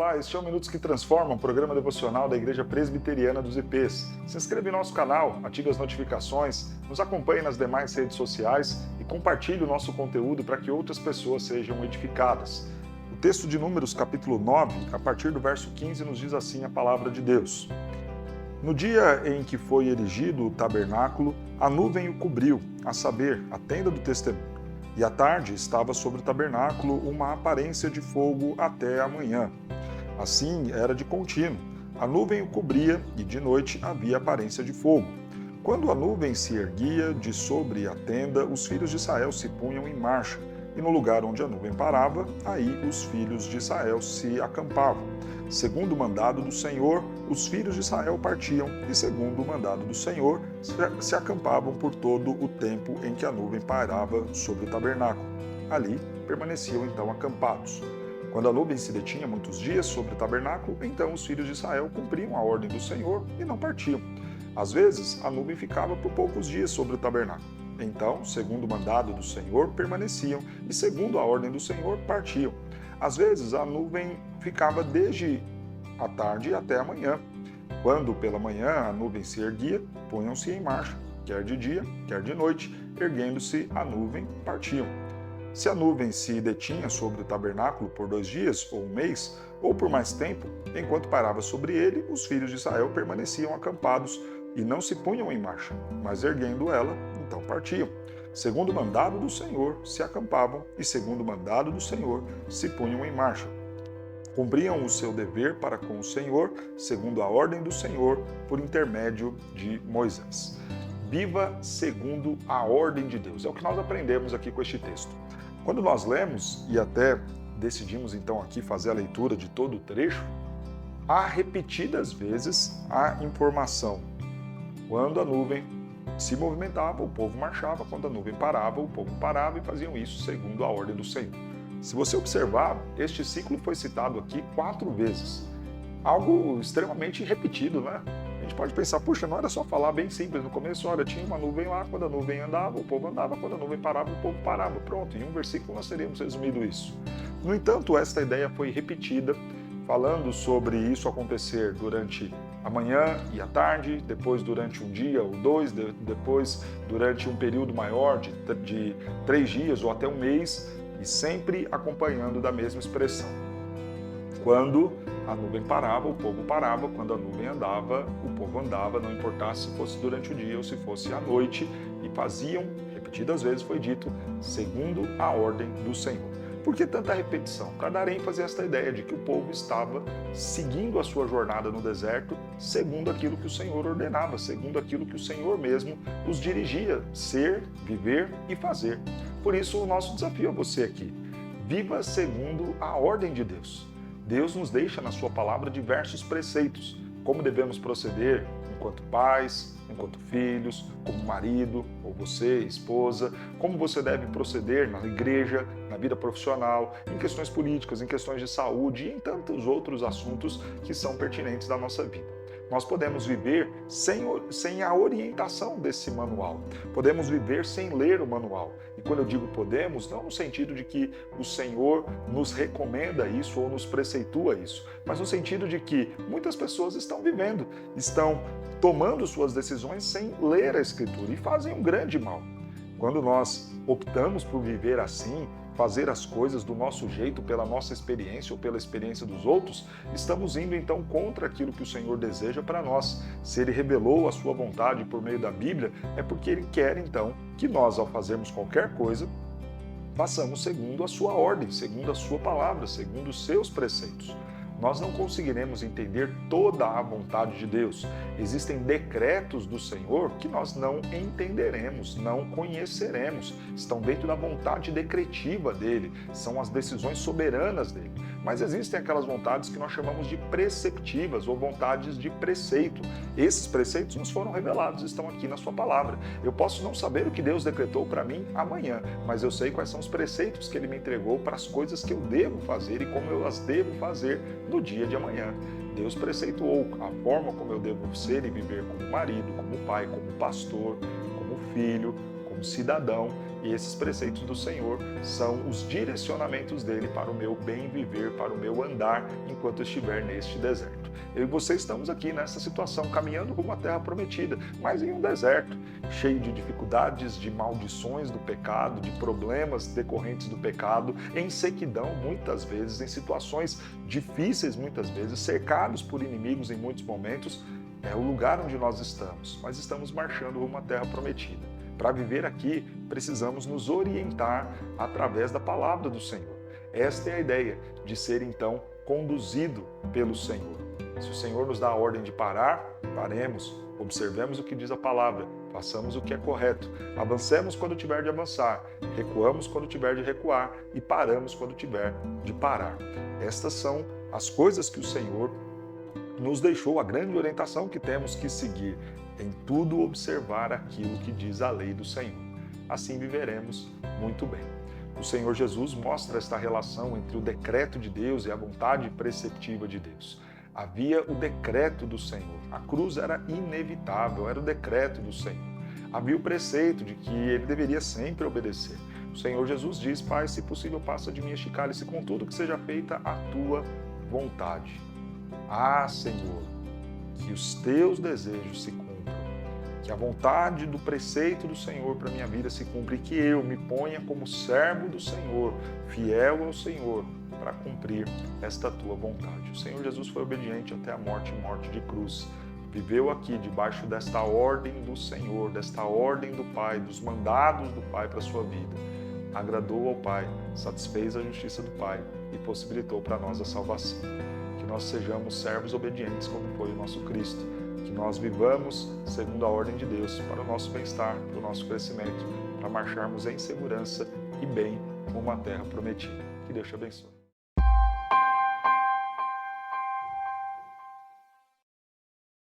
Olá, este é o Minutos que Transformam, programa devocional da Igreja Presbiteriana dos IPs. Se inscreva em nosso canal, ative as notificações, nos acompanhe nas demais redes sociais e compartilhe o nosso conteúdo para que outras pessoas sejam edificadas. O texto de Números, capítulo 9, a partir do verso 15, nos diz assim a palavra de Deus. No dia em que foi erigido o tabernáculo, a nuvem o cobriu, a saber, a tenda do testemunho. E à tarde estava sobre o tabernáculo uma aparência de fogo até a manhã. Assim era de contínuo. A nuvem o cobria e de noite havia aparência de fogo. Quando a nuvem se erguia de sobre a tenda, os filhos de Israel se punham em marcha. E no lugar onde a nuvem parava, aí os filhos de Israel se acampavam. Segundo o mandado do Senhor, os filhos de Israel partiam, e segundo o mandado do Senhor, se acampavam por todo o tempo em que a nuvem pairava sobre o tabernáculo. Ali permaneciam então acampados. Quando a nuvem se detinha muitos dias sobre o tabernáculo, então os filhos de Israel cumpriam a ordem do Senhor e não partiam. Às vezes, a nuvem ficava por poucos dias sobre o tabernáculo. Então, segundo o mandado do Senhor, permaneciam, e segundo a ordem do Senhor, partiam. Às vezes, a nuvem ficava desde a tarde até a manhã. Quando, pela manhã, a nuvem se erguia, punham-se em marcha, quer de dia, quer de noite, erguendo-se a nuvem, partiam. Se a nuvem se detinha sobre o tabernáculo por 2 dias, ou 1 mês, ou por mais tempo, enquanto parava sobre ele, os filhos de Israel permaneciam acampados e não se punham em marcha, mas erguendo ela, então partiam. Segundo o mandado do Senhor, se acampavam, e segundo o mandado do Senhor, se punham em marcha. Cumpriam o seu dever para com o Senhor, segundo a ordem do Senhor, por intermédio de Moisés. Viva segundo a ordem de Deus. É o que nós aprendemos aqui com este texto. Quando nós lemos, e até decidimos então aqui fazer a leitura de todo o trecho, há repetidas vezes a informação. Quando a nuvem se movimentava, o povo marchava. Quando a nuvem parava, o povo parava, e faziam isso segundo a ordem do Senhor. Se você observar, este ciclo foi citado aqui 4 vezes. Algo extremamente repetido, né? A gente pode pensar, puxa, não era só falar bem simples. No começo, olha, tinha uma nuvem lá, quando a nuvem andava, o povo andava, quando a nuvem parava, o povo parava. Pronto, em um versículo nós teríamos resumido isso. No entanto, esta ideia foi repetida, falando sobre isso acontecer durante a manhã e a tarde, depois durante um dia ou 2, depois durante um período maior de 3 dias ou até 1 mês, e sempre acompanhando da mesma expressão. Quando a nuvem parava, o povo parava. Quando a nuvem andava, o povo andava, não importasse se fosse durante o dia ou se fosse à noite, e faziam, repetidas vezes foi dito, segundo a ordem do Senhor. Por que tanta repetição? Para dar ênfase a esta ideia de que o povo estava seguindo a sua jornada no deserto, segundo aquilo que o Senhor ordenava, segundo aquilo que o Senhor mesmo os dirigia, ser, viver e fazer. Por isso, o nosso desafio a você aqui: viva segundo a ordem de Deus. Deus nos deixa na sua palavra diversos preceitos, como devemos proceder enquanto pais, enquanto filhos, como marido, ou você, esposa, como você deve proceder na igreja, na vida profissional, em questões políticas, em questões de saúde e em tantos outros assuntos que são pertinentes da nossa vida. Nós podemos viver sem a orientação desse manual. Podemos viver sem ler o manual. E quando eu digo podemos, não no sentido de que o Senhor nos recomenda isso ou nos preceitua isso, mas no sentido de que muitas pessoas estão vivendo, estão tomando suas decisões sem ler a Escritura e fazem um grande mal. Quando nós optamos por viver assim, fazer as coisas do nosso jeito, pela nossa experiência ou pela experiência dos outros, estamos indo então contra aquilo que o Senhor deseja para nós. Se Ele revelou a sua vontade por meio da Bíblia, é porque Ele quer então que nós, ao fazermos qualquer coisa, façamos segundo a sua ordem, segundo a sua palavra, segundo os seus preceitos. Nós não conseguiremos entender toda a vontade de Deus. Existem decretos do Senhor que nós não entenderemos, não conheceremos. Estão dentro da vontade decretiva dele, são as decisões soberanas dele. Mas existem aquelas vontades que nós chamamos de preceptivas ou vontades de preceito. Esses preceitos nos foram revelados, estão aqui na sua palavra. Eu posso não saber o que Deus decretou para mim amanhã, mas eu sei quais são os preceitos que Ele me entregou para as coisas que eu devo fazer e como eu as devo fazer no dia de amanhã. Deus preceituou a forma como eu devo ser e viver como marido, como pai, como pastor, como filho, como cidadão. E esses preceitos do Senhor são os direcionamentos dele para o meu bem viver, para o meu andar enquanto estiver neste deserto. Eu e você estamos aqui nessa situação, caminhando rumo à terra prometida, mas em um deserto, cheio de dificuldades, de maldições do pecado, de problemas decorrentes do pecado, em sequidão muitas vezes, em situações difíceis muitas vezes, cercados por inimigos em muitos momentos. É o lugar onde nós estamos, mas estamos marchando rumo à terra prometida. Para viver aqui, precisamos nos orientar através da palavra do Senhor. Esta é a ideia de ser, então, conduzido pelo Senhor. Se o Senhor nos dá a ordem de parar, paremos, observemos o que diz a palavra, façamos o que é correto, avancemos quando tiver de avançar, recuamos quando tiver de recuar e paramos quando tiver de parar. Estas são as coisas que o Senhor nos deixou, a grande orientação que temos que seguir, em tudo observar aquilo que diz a lei do Senhor. Assim viveremos muito bem. O Senhor Jesus mostra esta relação entre o decreto de Deus e a vontade preceptiva de Deus. Havia o decreto do Senhor. A cruz era inevitável, era o decreto do Senhor. Havia o preceito de que ele deveria sempre obedecer. O Senhor Jesus diz: Pai, se possível, passa de mim este cálice, contudo que seja feita a tua vontade. Ah, Senhor, que os teus desejos se cumpram, que a vontade do preceito do Senhor para a minha vida se cumpra e que eu me ponha como servo do Senhor, fiel ao Senhor, para cumprir esta tua vontade. O Senhor Jesus foi obediente até a morte e morte de cruz. Viveu aqui debaixo desta ordem do Senhor, desta ordem do Pai, dos mandados do Pai para a sua vida. Agradou ao Pai, satisfez a justiça do Pai e possibilitou para nós a salvação. Que nós sejamos servos obedientes como foi o nosso Cristo. Que nós vivamos segundo a ordem de Deus para o nosso bem-estar, para o nosso crescimento, para marcharmos em segurança e bem como a terra prometida. Que Deus te abençoe.